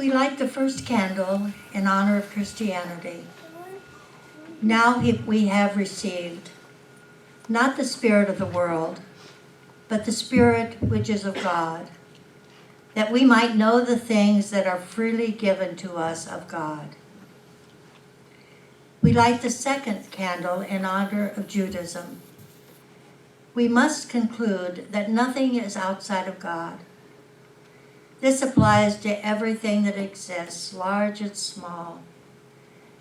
We light the first candle in honor of Christianity. Now we have received not the spirit of the world, but the Spirit which is of God, that we might know the things that are freely given to us of God. We light the second candle in honor of Judaism. We must conclude that nothing is outside of God. This applies to everything that exists, large and small.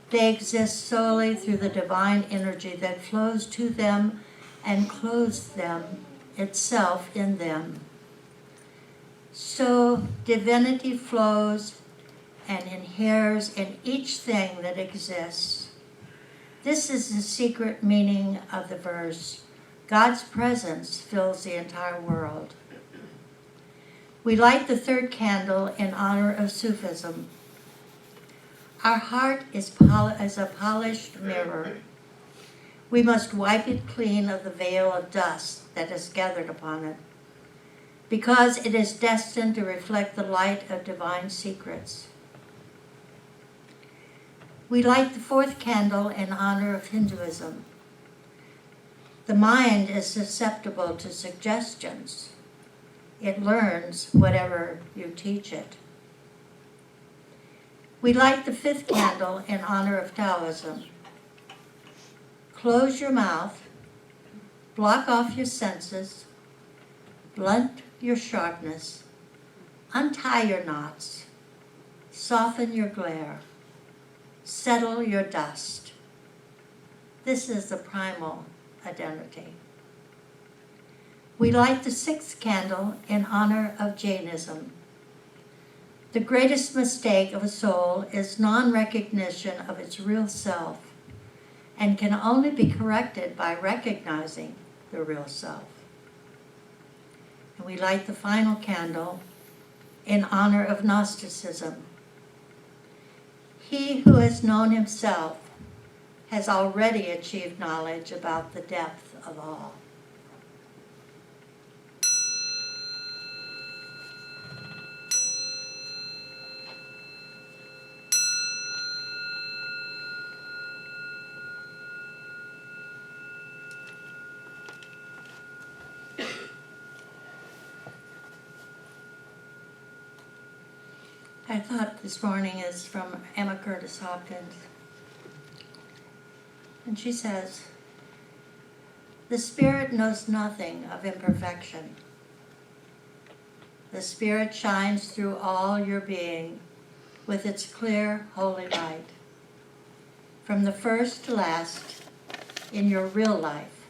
They exist solely through the divine energy that flows to them and clothes them itself in them. So divinity flows and inheres in each thing that exists. This is the secret meaning of the verse. God's presence fills the entire world. We light the third candle in honor of Sufism. Our heart is a polished mirror. We must wipe it clean of the veil of dust that is gathered upon it, because it is destined to reflect the light of divine secrets. We light the fourth candle in honor of Hinduism. The mind is susceptible to suggestions. It learns whatever you teach it. We light the fifth candle in honor of Taoism. Close your mouth, block off your senses, blunt your sharpness, untie your knots, soften your glare, settle your dust. This is the primal identity. We light the sixth candle in honor of Jainism. The greatest mistake of a soul is non-recognition of its real self, and can only be corrected by recognizing the real self. And we light the final candle in honor of Gnosticism. He who has known himself has already achieved knowledge about the depth of all. I thought this morning is from Emma Curtis Hopkins. And she says, "The Spirit knows nothing of imperfection. The Spirit shines through all your being with its clear, holy light. From the first to last, in your real life,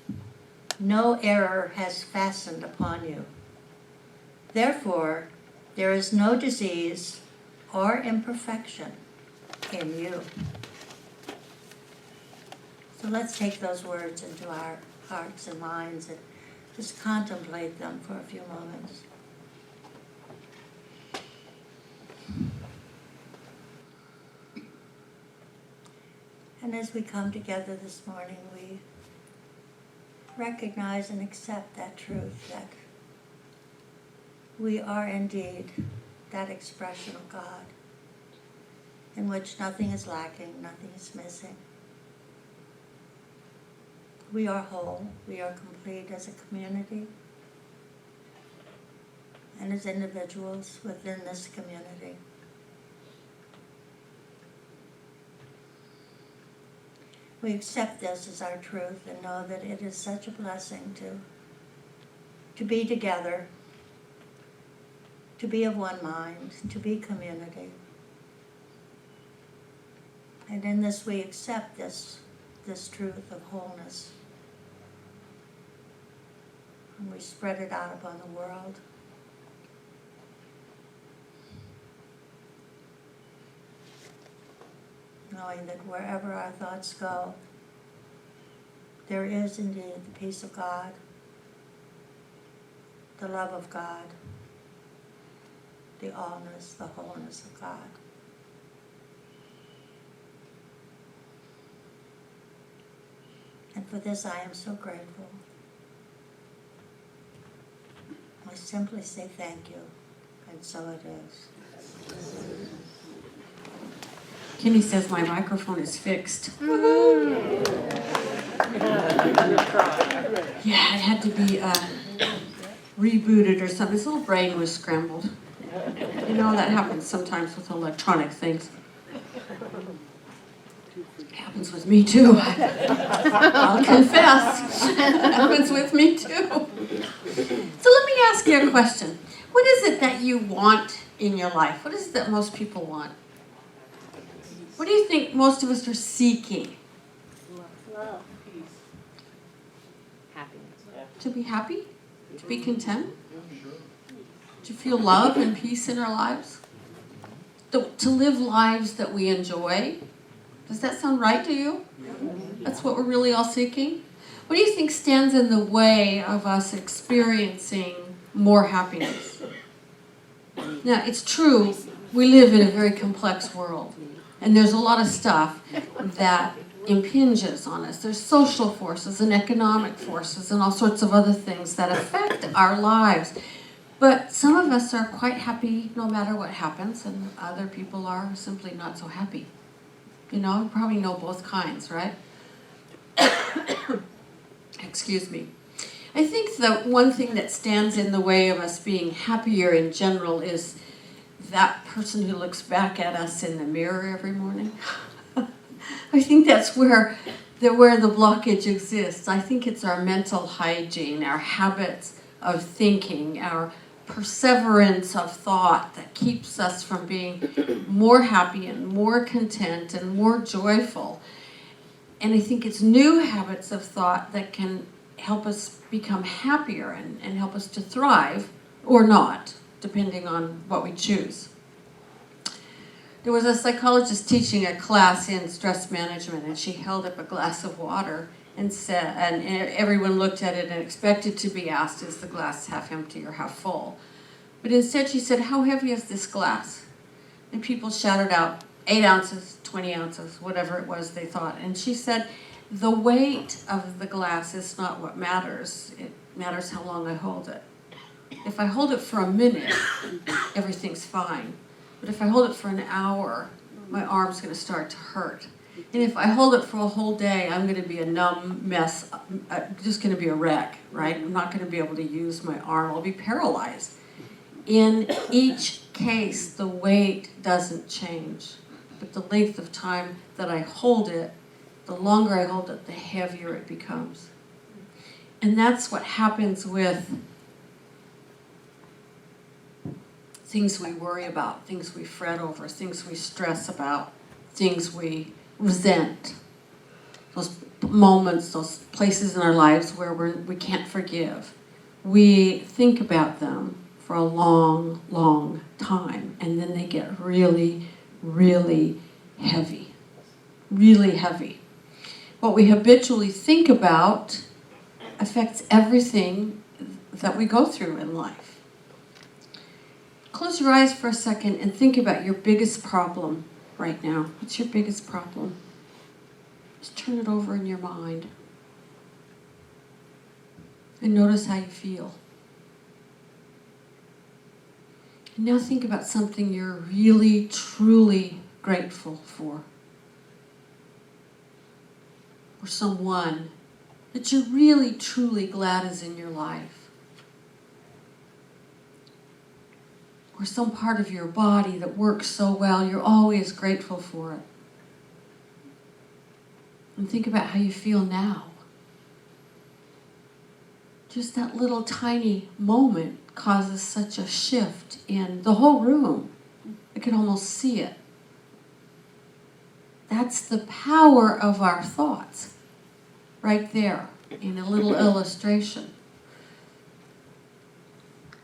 no error has fastened upon you. Therefore, there is no disease or imperfection in you." So let's take those words into our hearts and minds and just contemplate them for a few moments. And as we come together this morning, we recognize and accept that truth, that we are indeed that expression of God, in which nothing is lacking, nothing is missing. We are whole, we are complete as a community and as individuals within this community. We accept this as our truth and know that it is such a blessing to be together, to be of one mind, to be community. And in this we accept this truth of wholeness. And we spread it out upon the world. Knowing that wherever our thoughts go, there is indeed the peace of God, the love of God, the allness, the wholeness of God. And for this I am so grateful. I simply say thank you, and so it is. Kenny says my microphone is fixed. Yeah, it had to be rebooted or something. His little brain was scrambled. You know, that happens sometimes with electronic things. It happens with me too. I'll confess. It happens with me too. So let me ask you a question. What is it that you want in your life? What is it that most people want? What do you think most of us are seeking? Love. Peace. Happiness. To be happy? To be content? To feel love and peace in our lives? To live lives that we enjoy? Does that sound right to you? That's what we're really all seeking? What do you think stands in the way of us experiencing more happiness? Now, it's true, we live in a very complex world. And there's a lot of stuff that impinges on us. There's social forces and economic forces and all sorts of other things that affect our lives. But some of us are quite happy no matter what happens, and other people are simply not so happy. You know, you probably know both kinds, right? Excuse me. I think the one thing that stands in the way of us being happier in general is that person who looks back at us in the mirror every morning. I think that's where the blockage exists. I think it's our mental hygiene, our habits of thinking, our perseverance of thought that keeps us from being more happy and more content and more joyful. And I think it's new habits of thought that can help us become happier and help us to thrive, or not, depending on what we choose. There was a psychologist teaching a class in stress management, and she held up a glass of water and said, and everyone looked at it and expected to be asked, is the glass half empty or half full? But instead she said, how heavy is this glass? And people shouted out, 8 ounces, 20 ounces, whatever it was they thought. And she said, the weight of the glass is not what matters. It matters how long I hold it. If I hold it for a minute, everything's fine. But if I hold it for an hour, my arm's going to start to hurt. And if I hold it for a whole day, I'm going to be a numb mess, just going to be a wreck, right? I'm not going to be able to use my arm. I'll be paralyzed. In each case, the weight doesn't change. But the length of time that I hold it, the longer I hold it, the heavier it becomes. And that's what happens with things we worry about, things we fret over, things we stress about, things we resent. Those moments, those places in our lives where we can't forgive. We think about them for a long, long time, and then they get really, really heavy. Really heavy. What we habitually think about affects everything that we go through in life. Close your eyes for a second and think about your biggest problem right now. What's your biggest problem? Just turn it over in your mind. And notice how you feel. And now think about something you're really, truly grateful for. Or someone that you're really, truly glad is in your life. Or some part of your body that works so well, you're always grateful for it. And think about how you feel now. Just that little tiny moment causes such a shift in the whole room. I can almost see it. That's the power of our thoughts, right there in a little illustration.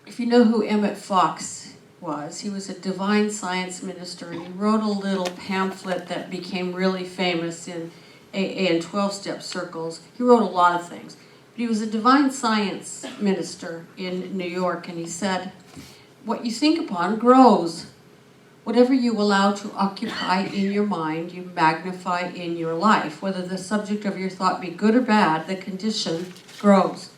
If you know who Emmett Fox was, he was a divine science minister, and he wrote a little pamphlet that became really famous in AA and 12-step circles. He wrote a lot of things. But he was a divine science minister in New York, and he said, what you think upon grows. Whatever you allow to occupy in your mind, you magnify in your life. Whether the subject of your thought be good or bad, the condition grows.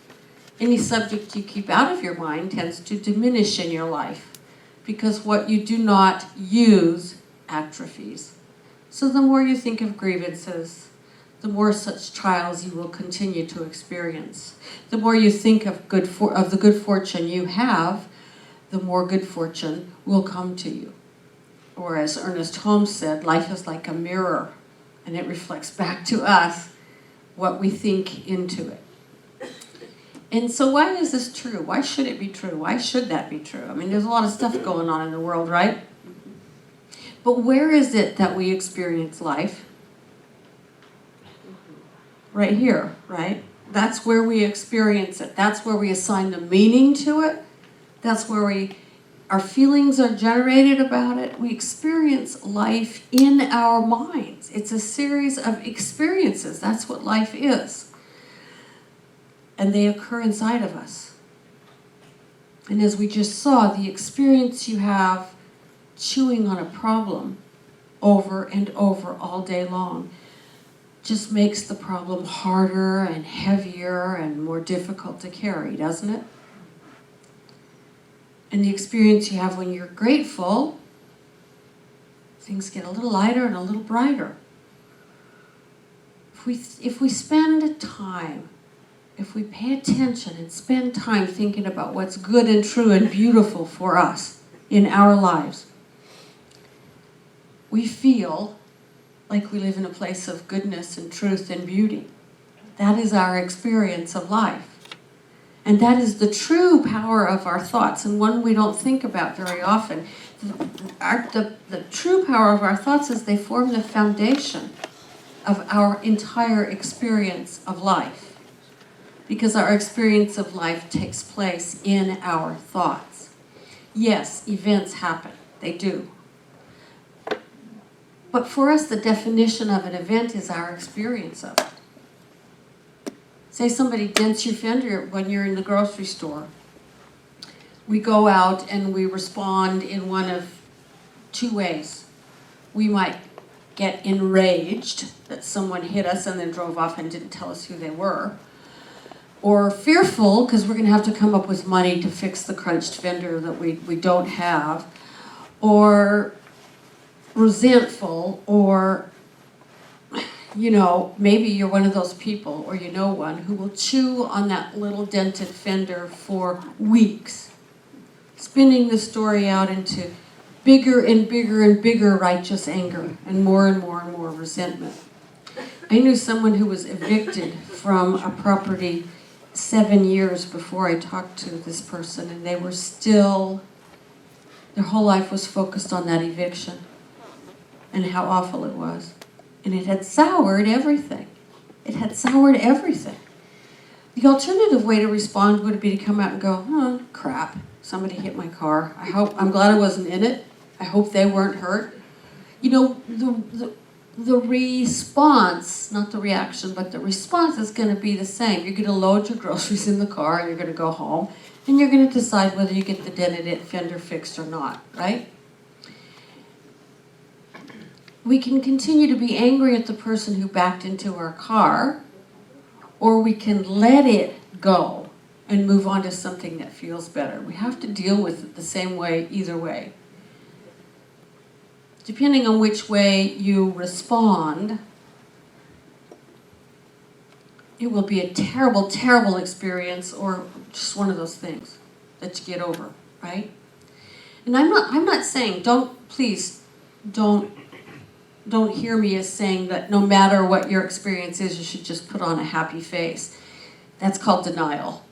Any subject you keep out of your mind tends to diminish in your life, because what you do not use atrophies. So the more you think of grievances, the more such trials you will continue to experience. The more you think of the good fortune you have, the more good fortune will come to you. Or as Ernest Holmes said, life is like a mirror, and it reflects back to us what we think into it. And so why is this true? Why should it be true? Why should that be true? I mean, there's a lot of stuff going on in the world, right? But where is it that we experience life? Right here, right? That's where we experience it. That's where we assign the meaning to it. That's where our feelings are generated about it. We experience life in our minds. It's a series of experiences. That's what life is. And they occur inside of us. And as we just saw, the experience you have chewing on a problem over and over all day long just makes the problem harder and heavier and more difficult to carry, doesn't it? And the experience you have when you're grateful, things get a little lighter and a little brighter. If we spend time, if we pay attention and spend time thinking about what's good and true and beautiful for us in our lives, we feel like we live in a place of goodness and truth and beauty. That is our experience of life. And that is the true power of our thoughts, and one we don't think about very often. The true power of our thoughts is they form the foundation of our entire experience of life. Because our experience of life takes place in our thoughts. Yes, events happen. They do. But for us, the definition of an event is our experience of it. Say somebody dents your fender when you're in the grocery store. We go out and we respond in one of two ways. We might get enraged that someone hit us and then drove off and didn't tell us who they were. Or fearful because we're going to have to come up with money to fix the crunched fender that we don't have. Or resentful, or maybe you're one of those people, or you know one, who will chew on that little dented fender for weeks, spinning the story out into bigger and bigger and bigger righteous anger and more and more and more resentment. I knew someone who was evicted from a property 7 years before I talked to this person, and they were still, their whole life was focused on that eviction and how awful it was. And it had soured everything. It had soured everything. The alternative way to respond would be to come out and go, oh, crap, somebody hit my car. I'm glad I wasn't in it. I hope they weren't hurt. The response, not the reaction, but the response is going to be the same. You're going to load your groceries in the car, and you're going to go home, and you're going to decide whether you get the dented fender fixed or not, right? We can continue to be angry at the person who backed into our car, or we can let it go and move on to something that feels better. We have to deal with it the same way, either way. Depending on which way you respond, it will be a terrible, terrible experience, or just one of those things that you get over, right? And I'm not saying, please don't hear me as saying that no matter what your experience is, you should just put on a happy face. That's called denial,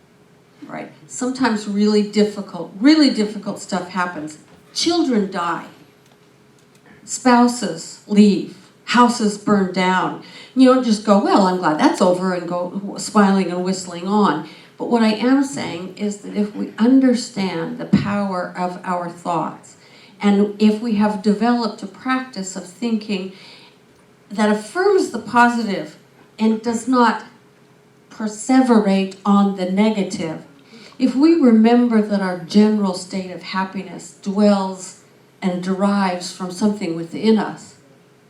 right? Sometimes really difficult stuff happens. Children die. Spouses leave. Houses burn down. You don't just go, well, I'm glad that's over, and go smiling and whistling on. But what I am saying is that if we understand the power of our thoughts, and if we have developed a practice of thinking that affirms the positive and does not perseverate on the negative, if we remember that our general state of happiness dwells and derives from something within us,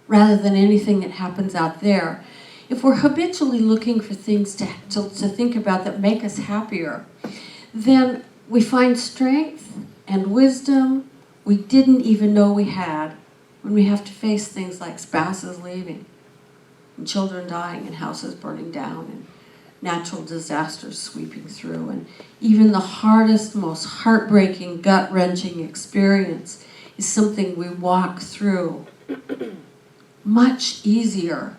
rather than anything that happens out there, if we're habitually looking for things to think about that make us happier, then we find strength and wisdom we didn't even know we had when we have to face things like spouses leaving, and children dying, and houses burning down, and natural disasters sweeping through, and even the hardest, most heartbreaking, gut-wrenching experience is something we walk through much easier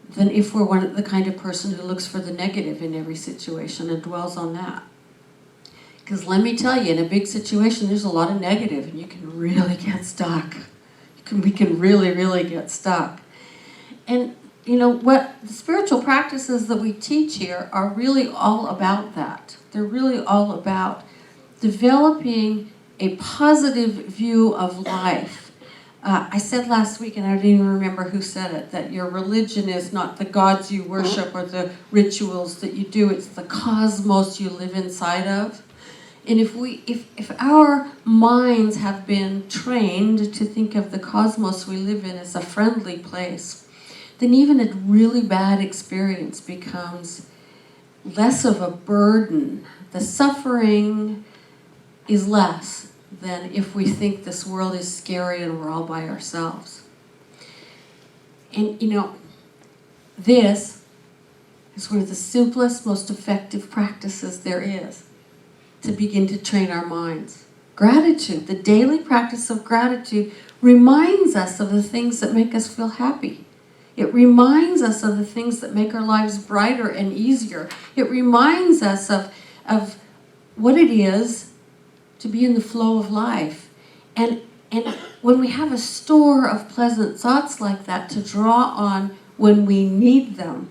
than if we're the kind of person who looks for the negative in every situation and dwells on that. Because let me tell you, in a big situation, there's a lot of negative, and you can really get stuck. We can really, really get stuck. And you know, what the spiritual practices that we teach here are really all about that. They're really all about developing a positive view of life. I said last week, and I don't even remember who said it, that your religion is not the gods you worship or the rituals that you do, it's the cosmos you live inside of. And if our minds have been trained to think of the cosmos we live in as a friendly place, then even a really bad experience becomes less of a burden. The suffering is less than if we think this world is scary and we're all by ourselves. And you know, this is one of the simplest, most effective practices there is to begin to train our minds. Gratitude, the daily practice of gratitude, reminds us of the things that make us feel happy. It reminds us of the things that make our lives brighter and easier. It reminds us of what it is to be in the flow of life. And when we have a store of pleasant thoughts like that to draw on when we need them,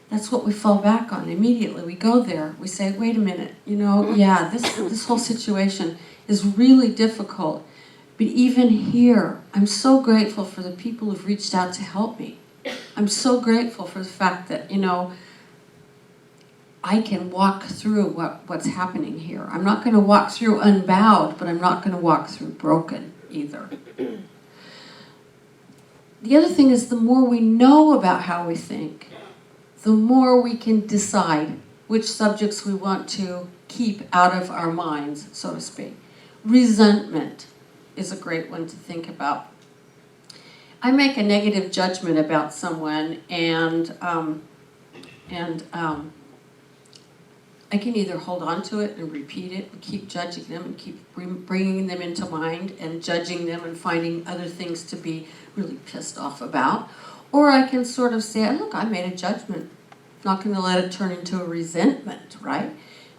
that's what we fall back on immediately. We go there. We say, wait a minute, you know, yeah, this whole situation is really difficult. But even here, I'm so grateful for the people who've reached out to help me. I'm so grateful for the fact that, you know, I can walk through what's happening here. I'm not going to walk through unbowed, but I'm not going to walk through broken either. The other thing is, the more we know about how we think, the more we can decide which subjects we want to keep out of our minds, so to speak. Resentment is a great one to think about. I make a negative judgment about someone, and I can either hold on to it and repeat it and keep judging them and keep bringing them into mind and judging them and finding other things to be really pissed off about. Or I can sort of say, look, I made a judgment. I'm not going to let it turn into a resentment, right?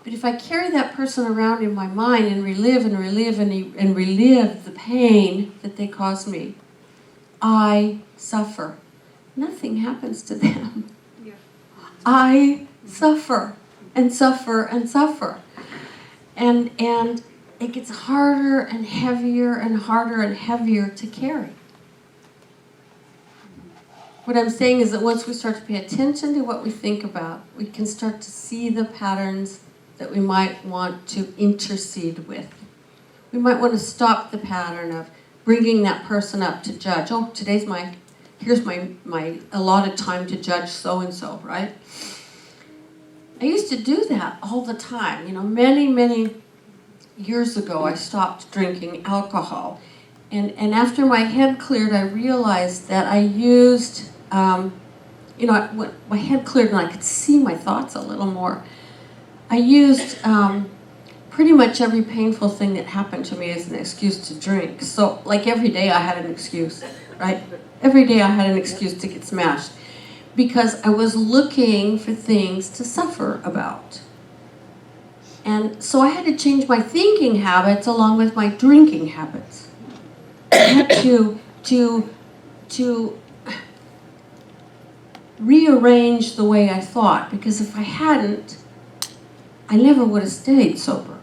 But if I carry that person around in my mind and relive and relive and relive the pain that they caused me, I suffer. Nothing happens to them. Yeah. I suffer and suffer and suffer. And it gets harder and heavier and harder and heavier to carry. What I'm saying is that once we start to pay attention to what we think about, we can start to see the patterns that we might want to intercede with. We might want to stop the pattern of bringing that person up to judge. Oh, here's my allotted time to judge so-and-so, right? I used to do that all the time. You know, many years ago, I stopped drinking alcohol. And after my head cleared, I realized that I used, when my head cleared and I could see my thoughts a little more, I used pretty much every painful thing that happened to me as an excuse to drink. So, like every day I had an excuse, right? Every day I had an excuse to get smashed because I was looking for things to suffer about. And so I had to change my thinking habits along with my drinking habits. I had to rearrange the way I thought, because if I hadn't, I never would have stayed sober.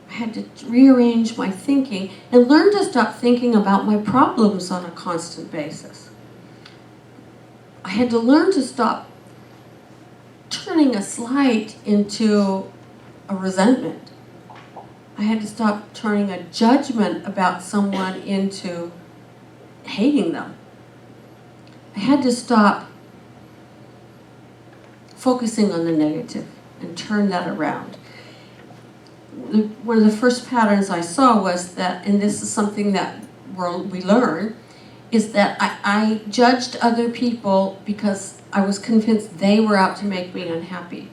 I had to rearrange my thinking and learn to stop thinking about my problems on a constant basis. I had to learn to stop turning a slight into a resentment. I had to stop turning a judgment about someone into hating them. I had to stop focusing on the negative and turn that around. One of the first patterns I saw was that, and this is something that we learn is that I judged other people because I was convinced they were out to make me unhappy.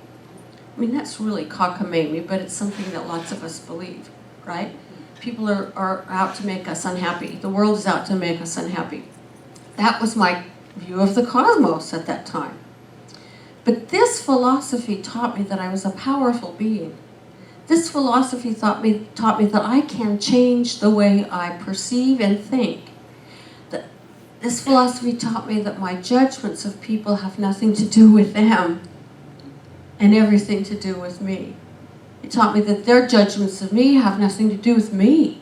I mean, that's really cockamamie, but it's something that lots of us believe, right? People are out to make us unhappy. The world is out to make us unhappy. That was my view of the cosmos at that time. But this philosophy taught me that I was a powerful being. This philosophy taught me that I can change the way I perceive and think. This philosophy taught me that my judgments of people have nothing to do with them and everything to do with me. It taught me that their judgments of me have nothing to do with me,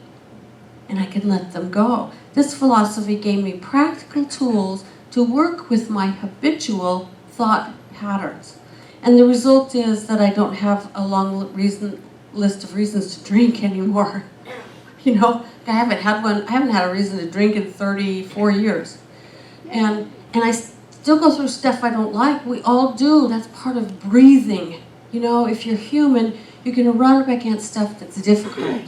and I can let them go. This philosophy gave me practical tools to work with my habitual thought patterns. And the result is that I don't have a long list of reasons to drink anymore. You know, I haven't had a reason to drink in 34 years. And I still go through stuff I don't like. We all do. That's part of breathing. You know, if you're human, you're going to run up against stuff that's difficult.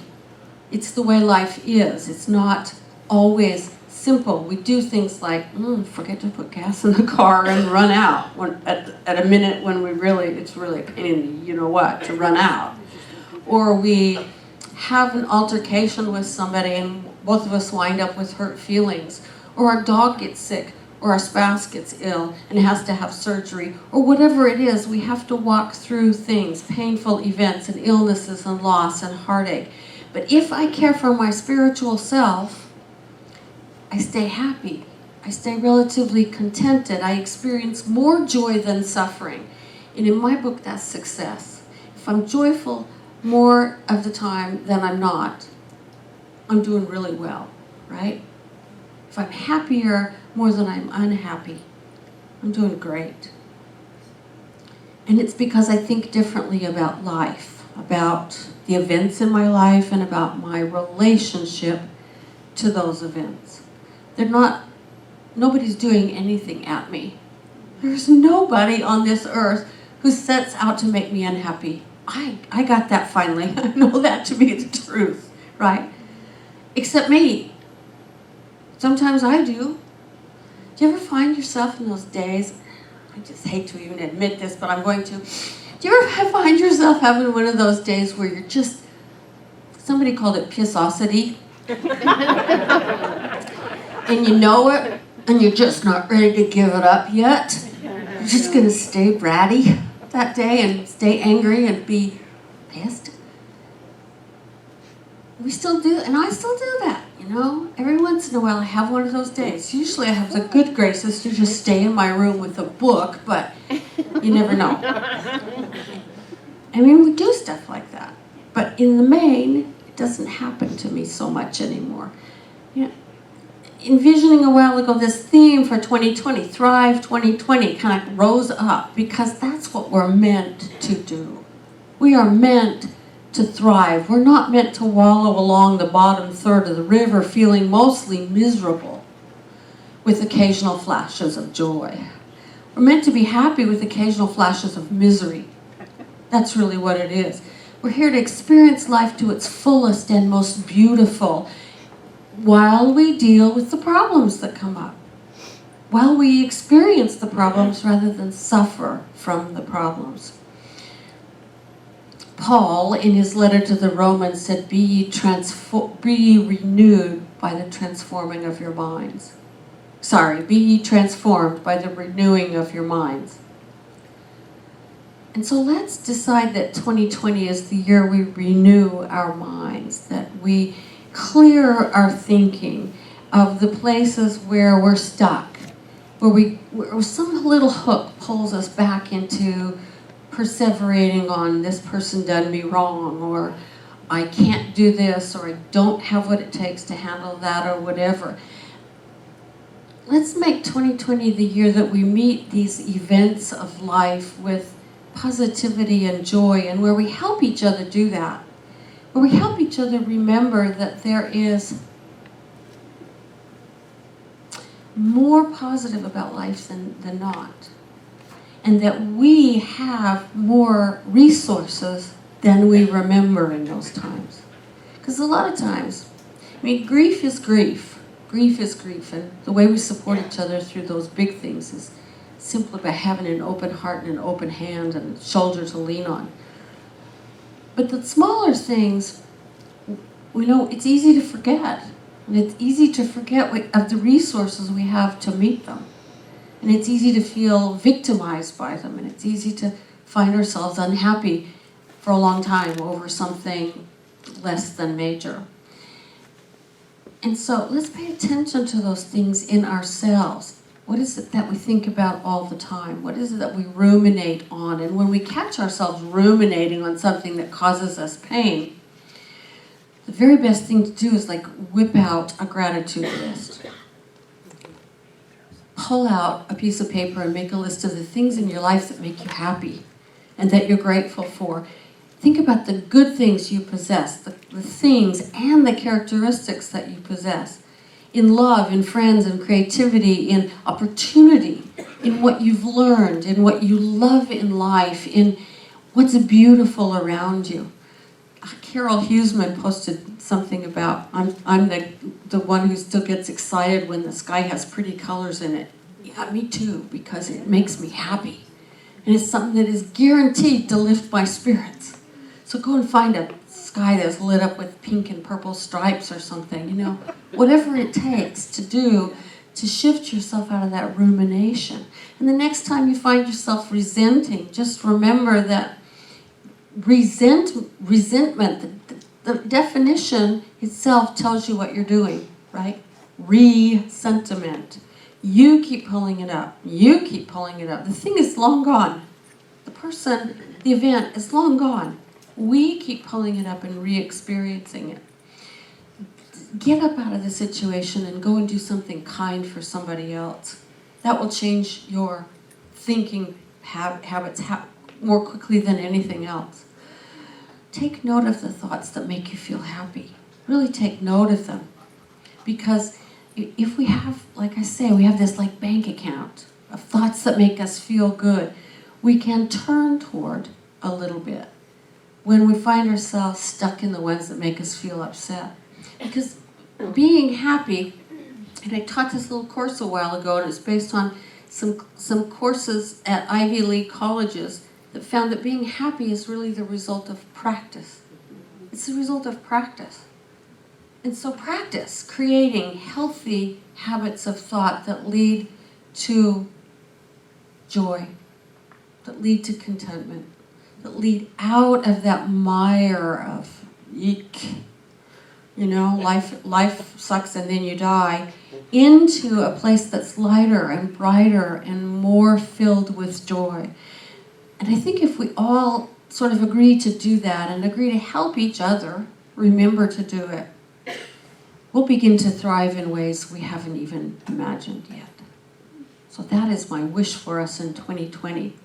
It's the way life is. It's not always simple. We do things like, forget to put gas in the car and run out at a minute when it's really a pain in the you-know-what to run out. Or we have an altercation with somebody and both of us wind up with hurt feelings. Or our dog gets sick, or our spouse gets ill and has to have surgery, or whatever it is, we have to walk through things, painful events and illnesses and loss and heartache. But if I care for my spiritual self, I stay happy. I stay relatively contented. I experience more joy than suffering. And in my book, that's success. If I'm joyful more of the time than I'm not, I'm doing really well, right? If I'm happier more than I'm unhappy, I'm doing great. And it's because I think differently about life, about the events in my life, and about my relationship to those events. Nobody's doing anything at me. There's nobody on this earth who sets out to make me unhappy. I got that finally. I know that to be the truth, right? Except me. Sometimes I do. Do you ever find yourself in those days? I just hate to even admit this, but I'm going to. Do you ever find yourself having one of those days where you're just, somebody called it pissosity, and you know it, and you're just not ready to give it up yet? You're just going to stay bratty that day and stay angry and be pissed? We still do, and I still do that, you know? Every once in a while I have one of those days. Usually I have the good graces to just stay in my room with a book, but you never know. I mean, we do stuff like that. But in the main, it doesn't happen to me so much anymore. You know, envisioning a while ago this theme for 2020, Thrive 2020, kind of rose up because that's what we're meant to do. We are meant to thrive. We're not meant to wallow along the bottom third of the river feeling mostly miserable with occasional flashes of joy. We're meant to be happy with occasional flashes of misery. That's really what it is. We're here to experience life to its fullest and most beautiful while we deal with the problems that come up. While we experience the problems rather than suffer from the problems. Paul, in his letter to the Romans, said, be ye renewed by the transforming of your minds. Be ye transformed by the renewing of your minds. And so let's decide that 2020 is the year we renew our minds, that we clear our thinking of the places where we're stuck, where some little hook pulls us back into perseverating on this person done me wrong, or I can't do this, or I don't have what it takes to handle that, or whatever. Let's make 2020 the year that we meet these events of life with positivity and joy, and where we help each other do that. Where we help each other remember that there is more positive about life than not. And that we have more resources than we remember in those times. Because a lot of times, I mean, grief is grief. Grief is grief, and the way we support each other through those big things is simply by having an open heart and an open hand and a shoulder to lean on. But the smaller things, we know it's easy to forget. And it's easy to forget of the resources we have to meet them. And it's easy to feel victimized by them. And it's easy to find ourselves unhappy for a long time over something less than major. And so let's pay attention to those things in ourselves. What is it that we think about all the time? What is it that we ruminate on? And when we catch ourselves ruminating on something that causes us pain, the very best thing to do is like whip out a gratitude list. Pull out a piece of paper and make a list of the things in your life that make you happy and that you're grateful for. Think about the good things you possess, the things and the characteristics that you possess. In love, in friends, in creativity, in opportunity, in what you've learned, in what you love in life, in what's beautiful around you. Carol Huseman posted something about, I'm the one who still gets excited when the sky has pretty colors in it. Yeah, me too, because it makes me happy. And it's something that is guaranteed to lift my spirits. So go and find a sky that's lit up with pink and purple stripes or something, you know. Whatever it takes to do to shift yourself out of that rumination. And the next time you find yourself resenting, just remember that resentment, the definition itself tells you what you're doing, right? Resentment. You keep pulling it up. You keep pulling it up. The thing is long gone. The person, the event is long gone. We keep pulling it up and re-experiencing it. Get up out of the situation and go and do something kind for somebody else. That will change your thinking habits more quickly than anything else. Take note of the thoughts that make you feel happy. Really take note of them. Because if we have, like I say, we have this like bank account of thoughts that make us feel good, we can turn toward a little bit when we find ourselves stuck in the ones that make us feel upset. Because being happy, and I taught this little course a while ago, and it's based on some courses at Ivy League colleges that found that being happy is really the result of practice. It's the result of practice. And so practice creating healthy habits of thought that lead to joy, that lead to contentment, that lead out of that mire of eek. You know, life sucks and then you die, into a place that's lighter and brighter and more filled with joy. And I think if we all sort of agree to do that and agree to help each other remember to do it, we'll begin to thrive in ways we haven't even imagined yet. So that is my wish for us in 2020.